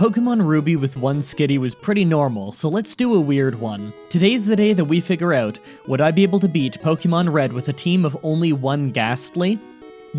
Pokemon Ruby with one Skitty was pretty normal, so let's do a weird one. Today's the day that we figure out, would I be able to beat Pokemon Red with a team of only one Gastly?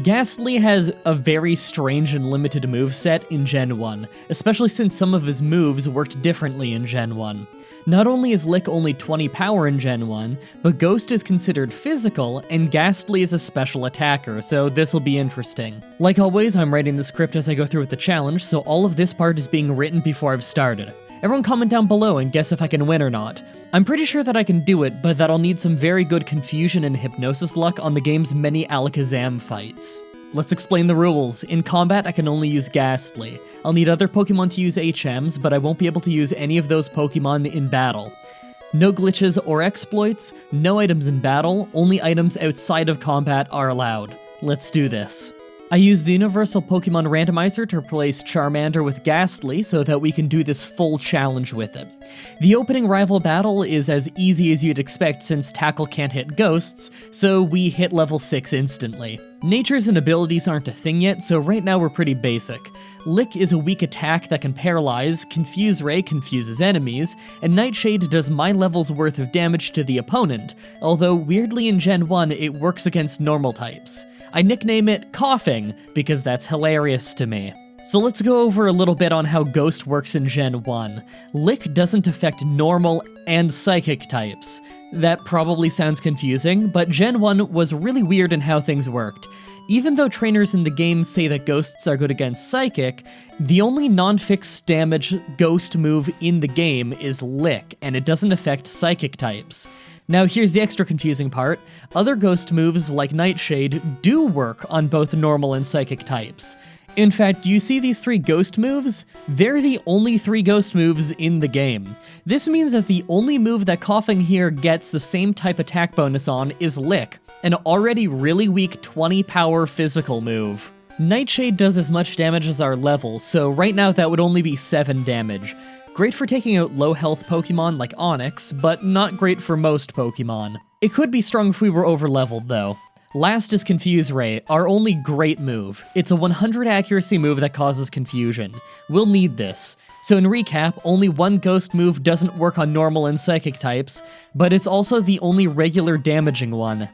Gastly has a very strange and limited moveset in Gen 1, especially since some of his moves worked differently in Gen 1. Not only is Lick only 20 power in Gen 1, but Ghost is considered physical, and Gastly is a special attacker, so this'll be interesting. Like always, I'm writing the script as I go through with the challenge, so all of this part is being written before I've started. Everyone comment down below and guess if I can win or not. I'm pretty sure that I can do it, but that I'll need some very good confusion and hypnosis luck on the game's many Alakazam fights. Let's explain the rules. In combat, I can only use Gastly. I'll need other Pokemon to use HMs, but I won't be able to use any of those Pokemon in battle. No glitches or exploits, no items in battle, only items outside of combat are allowed. Let's do this. I use the Universal Pokemon Randomizer to replace Charmander with Gastly so that we can do this full challenge with it. The opening rival battle is as easy as you'd expect since Tackle can't hit ghosts, so we hit level 6 instantly. Natures and abilities aren't a thing yet, so right now we're pretty basic. Lick is a weak attack that can paralyze, Confuse Ray confuses enemies, and Nightshade does my level's worth of damage to the opponent, although weirdly in Gen 1 it works against normal types. I nickname it Coughing, because that's hilarious to me. So let's go over a little bit on how Ghost works in Gen 1. Lick doesn't affect normal and psychic types. That probably sounds confusing, but Gen 1 was really weird in how things worked. Even though trainers in the game say that ghosts are good against psychic, the only non-fixed damage ghost move in the game is Lick, and it doesn't affect psychic types. Now here's the extra confusing part. Other ghost moves, like Nightshade, do work on both normal and psychic types. In fact, do you see these 3 ghost moves? They're the only 3 ghost moves in the game. This means that the only move that Coughing here gets the same type attack bonus on is Lick, an already really weak 20 power physical move. Nightshade does as much damage as our level, so right now that would only be 7 damage. Great for taking out low health Pokemon like Onix, but not great for most Pokemon. It could be strong if we were over-leveled though. Last is Confuse Ray, our only great move. It's a 100 accuracy move that causes confusion. We'll need this. So in recap, only one ghost move doesn't work on normal and psychic types, but it's also the only regular damaging one.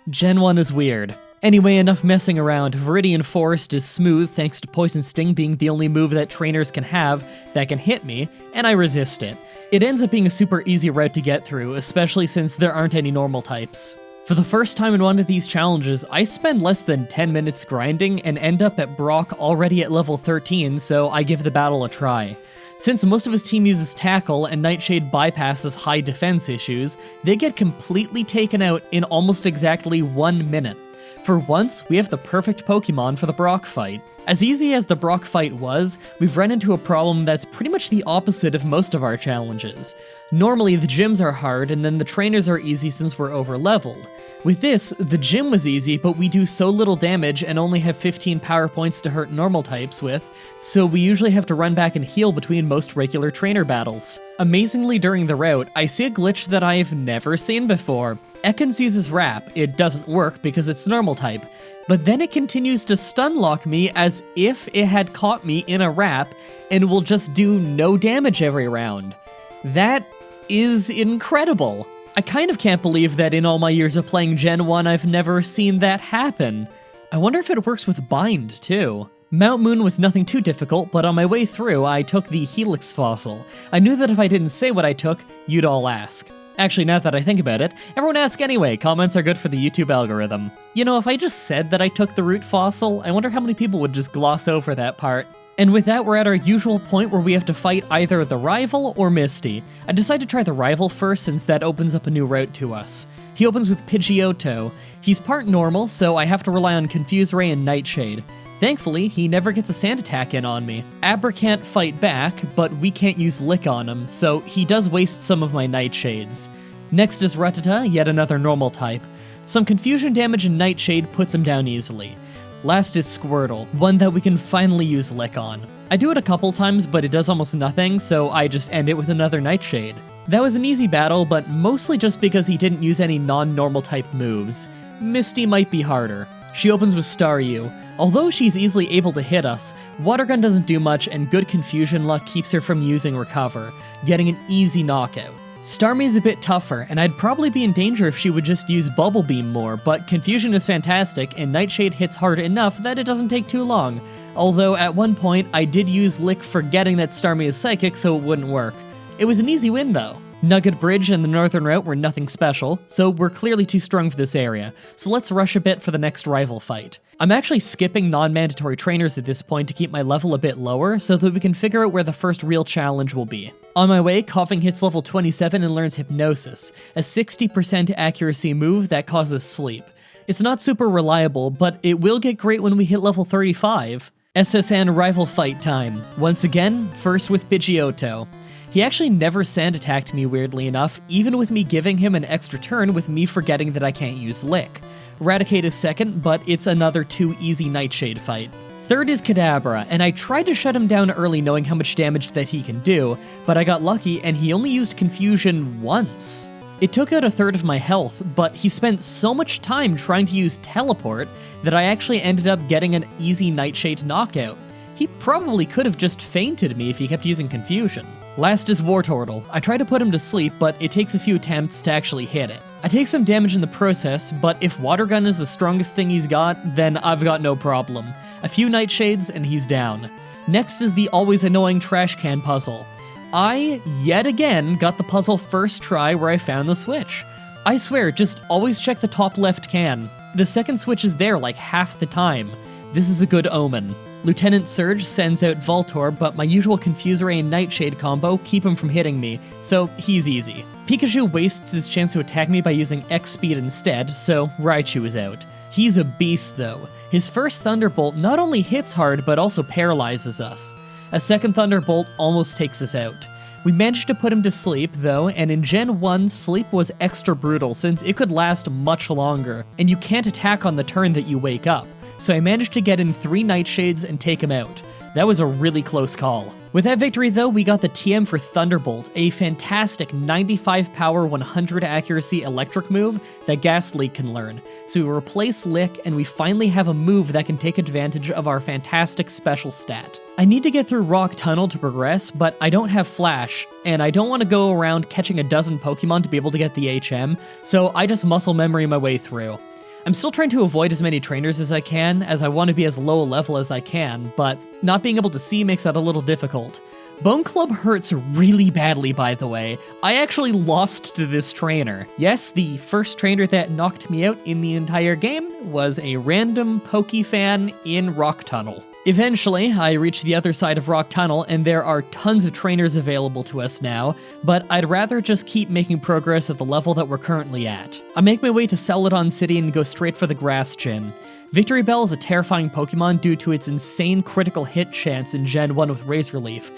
Gen 1 is weird. Anyway, enough messing around. Viridian Forest is smooth thanks to Poison Sting being the only move that trainers can have that can hit me, and I resist it. It ends up being a super easy route to get through, especially since there aren't any normal types. For the first time in one of these challenges, I spend less than 10 minutes grinding and end up at Brock already at level 13, so I give the battle a try. Since most of his team uses Tackle and Nightshade bypasses high defense issues, they get completely taken out in almost exactly 1 minute. For once, we have the perfect Pokemon for the Brock fight. As easy as the Brock fight was, we've run into a problem that's pretty much the opposite of most of our challenges. Normally, the gyms are hard, and then the trainers are easy since we're over-leveled. With this, the gym was easy, but we do so little damage and only have 15 power points to hurt normal types with, so we usually have to run back and heal between most regular trainer battles. Amazingly, during the route, I see a glitch that I've never seen before. Ekans uses Wrap. It doesn't work because it's normal type, but then it continues to stun lock me as if it had caught me in a wrap and will just do no damage every round. That is incredible. I kind of can't believe that in all my years of playing Gen 1 I've never seen that happen. I wonder if it works with Bind too. Mount Moon was nothing too difficult, but on my way through I took the Helix Fossil. I knew that if I didn't say what I took, you'd all ask. Actually, now that I think about it, everyone ask anyway, comments are good for the YouTube algorithm. You know, if I just said that I took the Root Fossil, I wonder how many people would just gloss over that part. And with that, we're at our usual point where we have to fight either the rival or Misty. I decide to try the rival first since that opens up a new route to us. He opens with Pidgeotto. He's part normal, so I have to rely on Confuse Ray and Nightshade. Thankfully, he never gets a sand attack in on me. Abra can't fight back, but we can't use Lick on him, so he does waste some of my Nightshades. Next is Rattata, yet another normal type. Some confusion damage and Nightshade puts him down easily. Last is Squirtle, one that we can finally use Lick on. I do it a couple times, but it does almost nothing, so I just end it with another Nightshade. That was an easy battle, but mostly just because he didn't use any non-normal type moves. Misty might be harder. She opens with Staryu. Although she's easily able to hit us, Water Gun doesn't do much and good confusion luck keeps her from using Recover, getting an easy knockout. Starmie's a bit tougher, and I'd probably be in danger if she would just use Bubble Beam more, but Confusion is fantastic, and Nightshade hits hard enough that it doesn't take too long. Although at one point, I did use Lick forgetting that Starmie is psychic, so it wouldn't work. It was an easy win though. Nugget Bridge and the Northern Route were nothing special, so we're clearly too strong for this area, so let's rush a bit for the next rival fight. I'm actually skipping non-mandatory trainers at this point to keep my level a bit lower, so that we can figure out where the first real challenge will be. On my way, Coughing hits level 27 and learns Hypnosis, a 60% accuracy move that causes sleep. It's not super reliable, but it will get great when we hit level 35. SSN rival fight time. Once again, first with Pidgeotto. He actually never sand attacked me weirdly enough, even with me giving him an extra turn with me forgetting that I can't use Lick. Raticate is second, but it's another too easy Nightshade fight. Third is Kadabra, and I tried to shut him down early knowing how much damage that he can do, but I got lucky and he only used Confusion once. It took out a third of my health, but he spent so much time trying to use Teleport that I actually ended up getting an easy Nightshade knockout. He probably could have just fainted me if he kept using Confusion. Last is Wartortle. I try to put him to sleep, but it takes a few attempts to actually hit it. I take some damage in the process, but if Water Gun is the strongest thing he's got, then I've got no problem. A few Nightshades and he's down. Next is the always annoying Trashcan Puzzle. I, yet again, got the puzzle first try where I found the switch. I swear, just always check the top left can. The second switch is there like half the time. This is a good omen. Lieutenant Surge sends out Voltorb, but my usual Confuseray and Nightshade combo keep him from hitting me, so he's easy. Pikachu wastes his chance to attack me by using X-Speed instead, so Raichu is out. He's a beast though. His first Thunderbolt not only hits hard, but also paralyzes us. A second Thunderbolt almost takes us out. We managed to put him to sleep though, and in Gen 1, sleep was extra brutal since it could last much longer, and you can't attack on the turn that you wake up. So I managed to get in 3 Nightshades and take him out. That was a really close call. With that victory though, we got the TM for Thunderbolt, a fantastic 95 power, 100 accuracy electric move that Gastly can learn. So we replace Lick, and we finally have a move that can take advantage of our fantastic special stat. I need to get through Rock Tunnel to progress, but I don't have Flash, and I don't want to go around catching a dozen Pokemon to be able to get the HM, so I just muscle memory my way through. I'm still trying to avoid as many trainers as I can, as I want to be as low a level as I can, but not being able to see makes that a little difficult. Bone Club hurts really badly, by the way. I actually lost to this trainer. Yes, the first trainer that knocked me out in the entire game was a random Pokefan in Rock Tunnel. Eventually, I reached the other side of Rock Tunnel, and there are tons of trainers available to us now, but I'd rather just keep making progress at the level that we're currently at. I make my way to Celadon City and go straight for the Grass Gym. Victreebel is a terrifying Pokemon due to its insane critical hit chance in Gen 1 with Razor Leaf.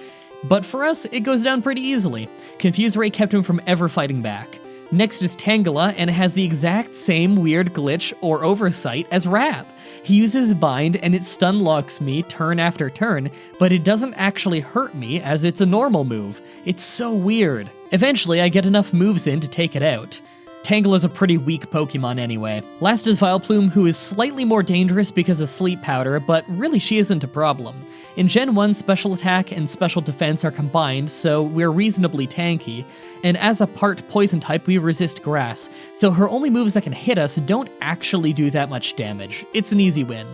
But for us, it goes down pretty easily. Confuseray kept him from ever fighting back. Next is Tangela, and it has the exact same weird glitch or oversight as Rap. He uses Bind and it stun locks me turn after turn, but it doesn't actually hurt me as it's a normal move. It's so weird. Eventually, I get enough moves in to take it out. Tangela's a pretty weak Pokemon anyway. Last is Vileplume, who is slightly more dangerous because of Sleep Powder, but really she isn't a problem. In Gen 1, Special Attack and Special Defense are combined, so we're reasonably tanky, and as a part Poison type, we resist Grass, so her only moves that can hit us don't actually do that much damage. It's an easy win.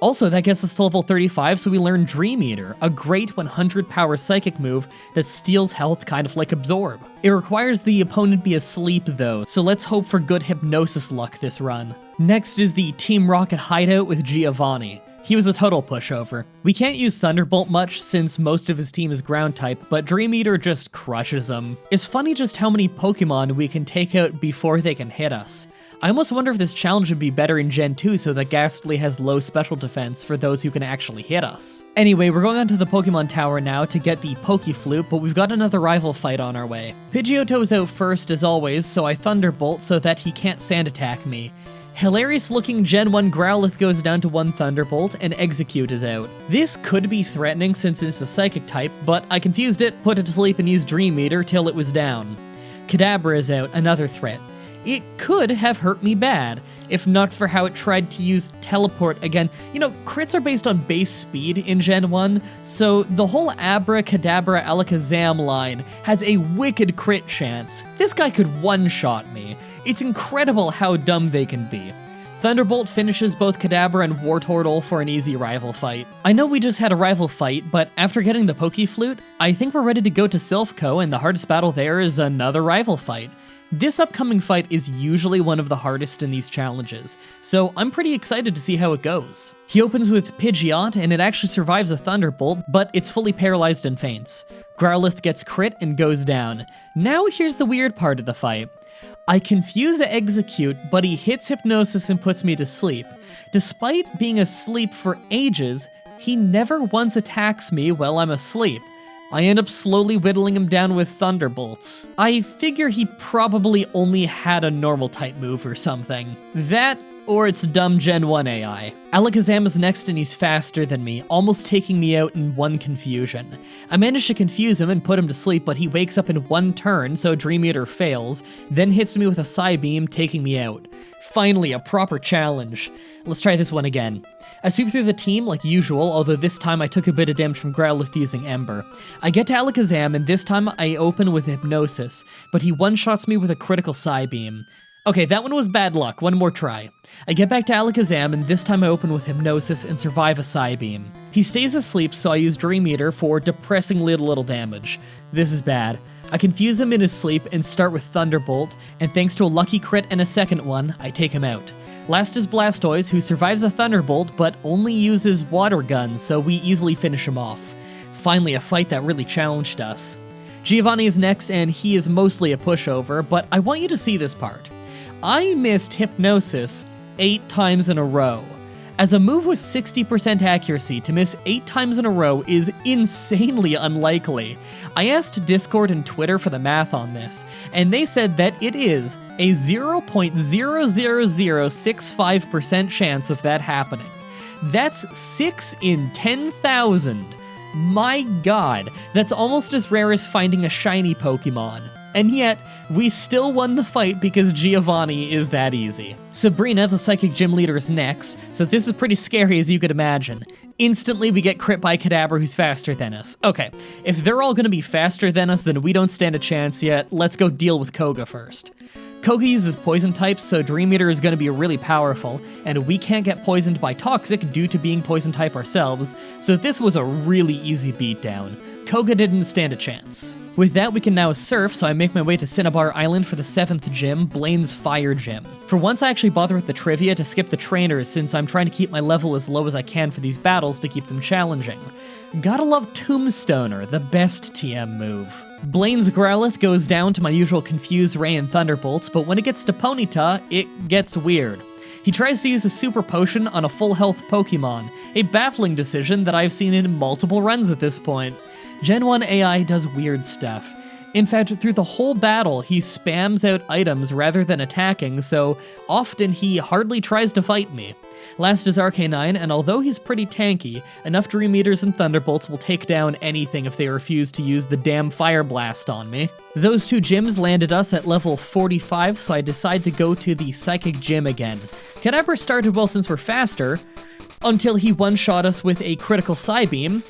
Also, that gets us to level 35, so we learn Dream Eater, a great 100 power psychic move that steals health kind of like Absorb. It requires the opponent be asleep though, so let's hope for good hypnosis luck this run. Next is the Team Rocket Hideout with Giovanni. He was a total pushover. We can't use Thunderbolt much since most of his team is ground type, but Dream Eater just crushes him. It's funny just how many Pokemon we can take out before they can hit us. I almost wonder if this challenge would be better in Gen 2 so that Gastly has low special defense for those who can actually hit us. Anyway, we're going on to the Pokemon Tower now to get the Pokeflute, but we've got another rival fight on our way. Pidgeotto is out first as always, so I Thunderbolt so that he can't Sand Attack me. Hilarious looking Gen 1 Growlithe goes down to 1 Thunderbolt, and Execute is out. This could be threatening since it's a Psychic type, but I confused it, put it to sleep, and used Dream Eater till it was down. Kadabra is out, another threat. It could have hurt me bad. if not for how it tried to use teleport again. You know, crits are based on base speed in Gen 1, so the whole Abra, Kadabra, Alakazam line has a wicked crit chance. This guy could one-shot me. It's incredible how dumb they can be. Thunderbolt finishes both Kadabra and Wartortle for an easy rival fight. I know we just had a rival fight, but after getting the Pokeflute, I think we're ready to go to Silphco, and the hardest battle there is another rival fight. This upcoming fight is usually one of the hardest in these challenges, so I'm pretty excited to see how it goes. He opens with Pidgeotto, and it actually survives a Thunderbolt, but it's fully paralyzed and faints. Growlithe gets crit and goes down. Now here's the weird part of the fight. I confuse Execute, but he hits Hypnosis and puts me to sleep. Despite being asleep for ages, he never once attacks me while I'm asleep. I end up slowly whittling him down with Thunderbolts. I figure he probably only had a normal type move or something. That, or it's dumb Gen 1 AI. Alakazam is next and he's faster than me, almost taking me out in one confusion. I managed to confuse him and put him to sleep, but he wakes up in one turn, so Dream Eater fails, then hits me with a Psybeam, taking me out. Finally, a proper challenge. Let's try this one again. I sweep through the team like usual, although this time I took a bit of damage from Growlithe using Ember. I get to Alakazam, and this time I open with Hypnosis, but he one-shots me with a critical Psybeam. Okay, that one was bad luck, one more try. I get back to Alakazam, and this time I open with Hypnosis and survive a Psybeam. He stays asleep, so I use Dream Eater for depressingly little damage. This is bad. I confuse him in his sleep and start with Thunderbolt, and thanks to a lucky crit and a second one, I take him out. Last is Blastoise, who survives a Thunderbolt, but only uses Water Gun, so we easily finish him off. Finally, a fight that really challenged us. Giovanni is next, and he is mostly a pushover, but I want you to see this part. I missed Hypnosis 8 times in a row. As a move with 60% accuracy, to miss 8 times in a row is insanely unlikely. I asked Discord and Twitter for the math on this, and they said that it is a 0.00065% chance of that happening. That's 6 in 10,000. My god, that's almost as rare as finding a shiny Pokemon. And yet, we still won the fight because Giovanni is that easy. Sabrina, the Psychic Gym Leader, is next, so this is pretty scary as you could imagine. Instantly, we get crit by Kadabra, who's faster than us. Okay, if they're all gonna be faster than us, then we don't stand a chance yet. Let's go deal with Koga first. Koga uses poison types, so Dream Eater is gonna be really powerful, and we can't get poisoned by Toxic due to being poison type ourselves, so this was a really easy beatdown. Koga didn't stand a chance. With that, we can now surf, so I make my way to Cinnabar Island for the 7th gym, Blaine's Fire Gym. For once, I actually bother with the trivia to skip the trainers, since I'm trying to keep my level as low as I can for these battles to keep them challenging. Gotta love Tombstoner, the best TM move. Blaine's Growlithe goes down to my usual Confuse Ray and Thunderbolts, but when it gets to Ponyta, it gets weird. He tries to use a super potion on a full health Pokemon, a baffling decision that I've seen in multiple runs at this point. Gen 1 AI does weird stuff. In fact, through the whole battle, he spams out items rather than attacking, so often he hardly tries to fight me. Last is Arcanine, and although he's pretty tanky, enough Dream Eaters and Thunderbolts will take down anything if they refuse to use the damn Fire Blast on me. Those two gyms landed us at level 45, so I decide to go to the Psychic Gym again. Kadabra started well since we're faster, until he one-shot us with a critical Psybeam.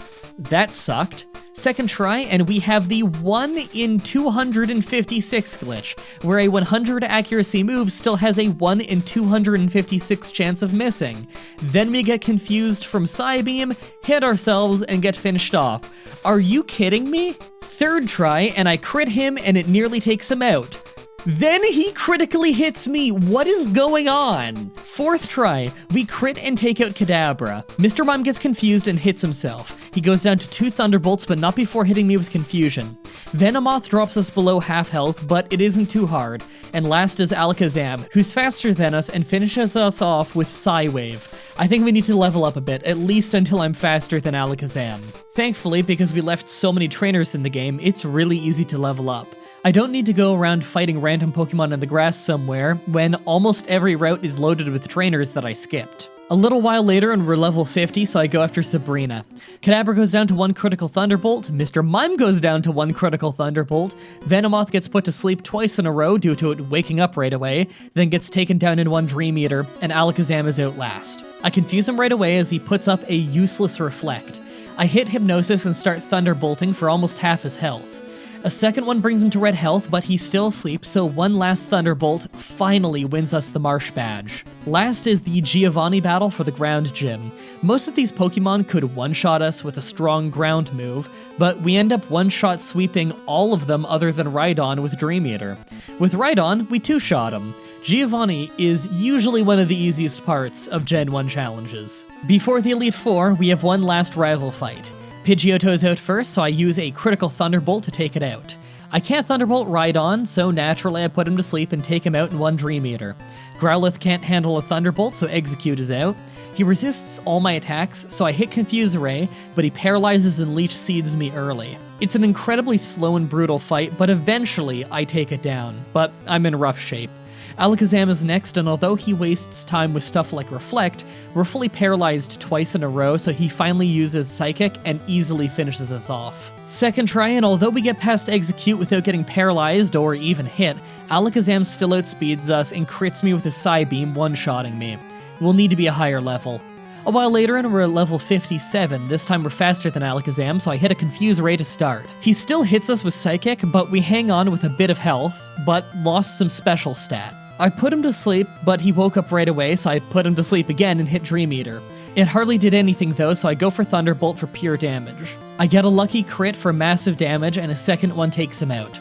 That sucked. Second try, and we have the 1 in 256 glitch, where a 100 accuracy move still has a 1 in 256 chance of missing. Then we get confused from Psybeam, hit ourselves, and get finished off. Are you kidding me? Third try, and I crit him, and it nearly takes him out. Then he critically hits me. What is going on? Fourth try, we crit and take out Kadabra. Mr. Mime gets confused and hits himself. He goes down to 2 Thunderbolts, but not before hitting me with Confusion. Venomoth drops us below half health, but it isn't too hard. And last is Alakazam, who's faster than us and finishes us off with Psywave. I think we need to level up a bit, at least until I'm faster than Alakazam. Thankfully, because we left so many trainers in the game, it's really easy to level up. I don't need to go around fighting random Pokemon in the grass somewhere, when almost every route is loaded with trainers that I skipped. A little while later and we're level 50, so I go after Sabrina. Kadabra goes down to 1 critical Thunderbolt, Mr. Mime goes down to 1 critical Thunderbolt, Venomoth gets put to sleep twice in a row due to it waking up right away, then gets taken down in 1 Dream Eater, and Alakazam is out last. I confuse him right away as he puts up a useless Reflect. I hit Hypnosis and start Thunderbolting for almost half his health. A second one brings him to red health, but he's still asleep, so one last Thunderbolt finally wins us the Marsh badge. Last is the Giovanni Battle for the Ground Gym. Most of these Pokemon could one-shot us with a strong ground move, but we end up one-shot sweeping all of them other than Rhydon with Dream Eater. With Rhydon, we two-shot him. Giovanni is usually one of the easiest parts of Gen 1 challenges. Before the Elite Four, we have one last rival fight. Pidgeotto is out first, so I use a critical Thunderbolt to take it out. I can't Thunderbolt Rhydon, so naturally I put him to sleep and take him out in 1 Dream Eater. Growlithe can't handle a Thunderbolt, so Execute is out. He resists all my attacks, so I hit Confuse Ray, but he paralyzes and Leech Seeds me early. It's an incredibly slow and brutal fight, but eventually I take it down, but I'm in rough shape. Alakazam is next, and although he wastes time with stuff like Reflect, we're fully paralyzed twice in a row, so he finally uses Psychic and easily finishes us off. Second try, and although we get past Execute without getting paralyzed or even hit, Alakazam still outspeeds us and crits me with his Psybeam, one-shotting me. We'll need to be a higher level. A while later and we're at level 57, this time we're faster than Alakazam, so I hit a Confuse Ray to start. He still hits us with Psychic, but we hang on with a bit of health, but lost some special stat. I put him to sleep, but he woke up right away, so I put him to sleep again and hit Dream Eater. It hardly did anything though, so I go for Thunderbolt for pure damage. I get a lucky crit for massive damage, and a second one takes him out.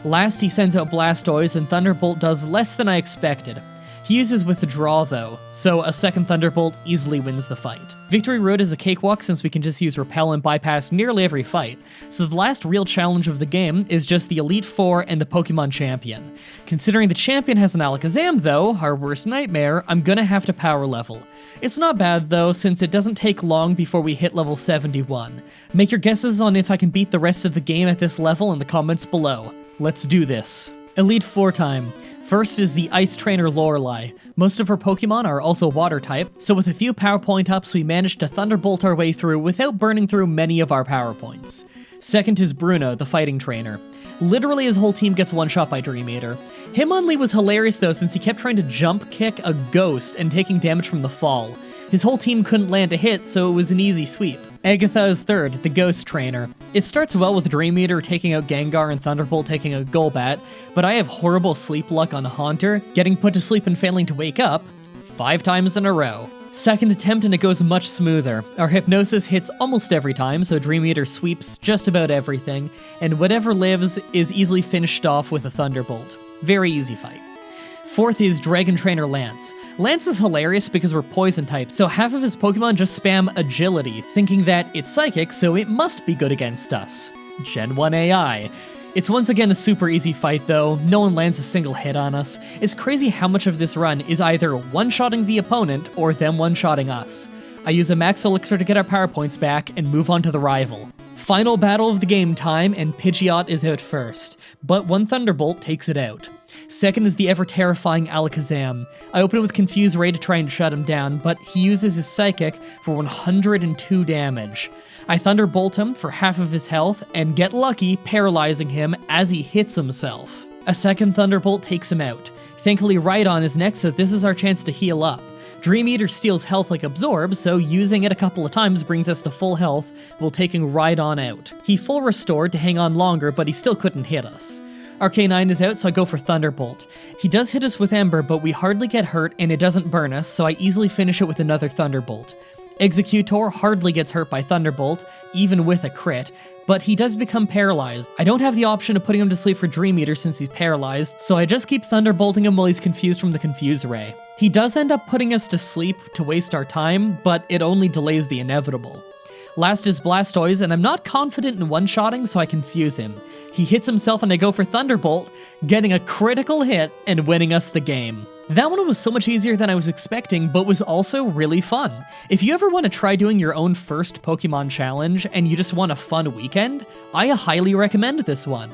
Last, he sends out Blastoise, and Thunderbolt does less than I expected. He uses Withdraw though, so a second Thunderbolt easily wins the fight. Victory Road is a cakewalk since we can just use Repel and bypass nearly every fight, so the last real challenge of the game is just the Elite Four and the Pokemon Champion. Considering the Champion has an Alakazam though, our worst nightmare, I'm gonna have to power level. It's not bad though, since it doesn't take long before we hit level 71. Make your guesses on if I can beat the rest of the game at this level in the comments below. Let's do this. Elite Four time. First is the Ice Trainer Lorelei. Most of her Pokemon are also Water type, so with a few Power Point ups we managed to Thunderbolt our way through without burning through many of our Power Points. Second is Bruno, the Fighting Trainer. Literally his whole team gets one-shot by Dream Eater. Hitmonlee was hilarious though since he kept trying to jump kick a ghost and taking damage from the fall. His whole team couldn't land a hit, so it was an easy sweep. Agatha is third, the Ghost Trainer. It starts well with Dream Eater taking out Gengar and Thunderbolt taking out Golbat, but I have horrible sleep luck on Haunter, getting put to sleep and failing to wake up 5 times in a row. Second attempt and it goes much smoother. Our Hypnosis hits almost every time, so Dream Eater sweeps just about everything, and whatever lives is easily finished off with a Thunderbolt. Very easy fight. Fourth is Dragon Trainer Lance. Lance is hilarious because we're poison type, so half of his Pokemon just spam Agility, thinking that it's psychic, so it must be good against us. Gen 1 AI. It's once again a super easy fight though, no one lands a single hit on us. It's crazy how much of this run is either one-shotting the opponent or them one-shotting us. I use a Max Elixir to get our power points back and move on to the rival. Final battle of the game time, and Pidgeot is out first, but one Thunderbolt takes it out. Second is the ever-terrifying Alakazam. I open with Confuse Ray to try and shut him down, but he uses his Psychic for 102 damage. I Thunderbolt him for half of his health, and get lucky, paralyzing him as he hits himself. A second Thunderbolt takes him out. Thankfully Rhydon is next, so this is our chance to heal up. Dream Eater steals health like Absorb, so using it a couple of times brings us to full health, while taking Rhydon out. He full restored to hang on longer, but he still couldn't hit us. Arcanine is out, so I go for Thunderbolt. He does hit us with Ember, but we hardly get hurt and it doesn't burn us, so I easily finish it with another Thunderbolt. Executor hardly gets hurt by Thunderbolt, even with a crit, but he does become paralyzed. I don't have the option of putting him to sleep for Dream Eater since he's paralyzed, so I just keep Thunderbolting him while he's confused from the Confuse Ray. He does end up putting us to sleep to waste our time, but it only delays the inevitable. Last is Blastoise, and I'm not confident in one-shotting, so I confuse him. He hits himself and I go for Thunderbolt, getting a critical hit and winning us the game. That one was so much easier than I was expecting, but was also really fun. If you ever want to try doing your own first Pokemon challenge and you just want a fun weekend, I highly recommend this one.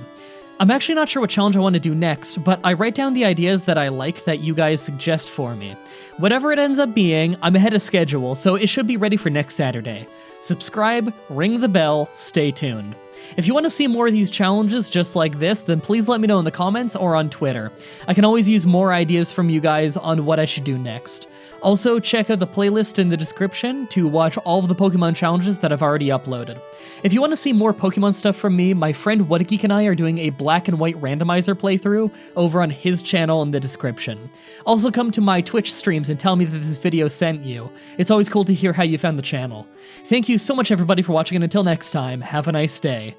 I'm actually not sure what challenge I want to do next, but I write down the ideas that I like that you guys suggest for me. Whatever it ends up being, I'm ahead of schedule, so it should be ready for next Saturday. Subscribe, ring the bell, stay tuned. If you want to see more of these challenges just like this, then please let me know in the comments or on Twitter. I can always use more ideas from you guys on what I should do next. Also, check out the playlist in the description to watch all of the Pokemon challenges that I've already uploaded. If you want to see more Pokemon stuff from me, my friend What a Geek and I are doing a black and white randomizer playthrough over on his channel in the description. Also come to my Twitch streams and tell me that this video sent you. It's always cool to hear how you found the channel. Thank you so much everybody for watching, and until next time, have a nice day.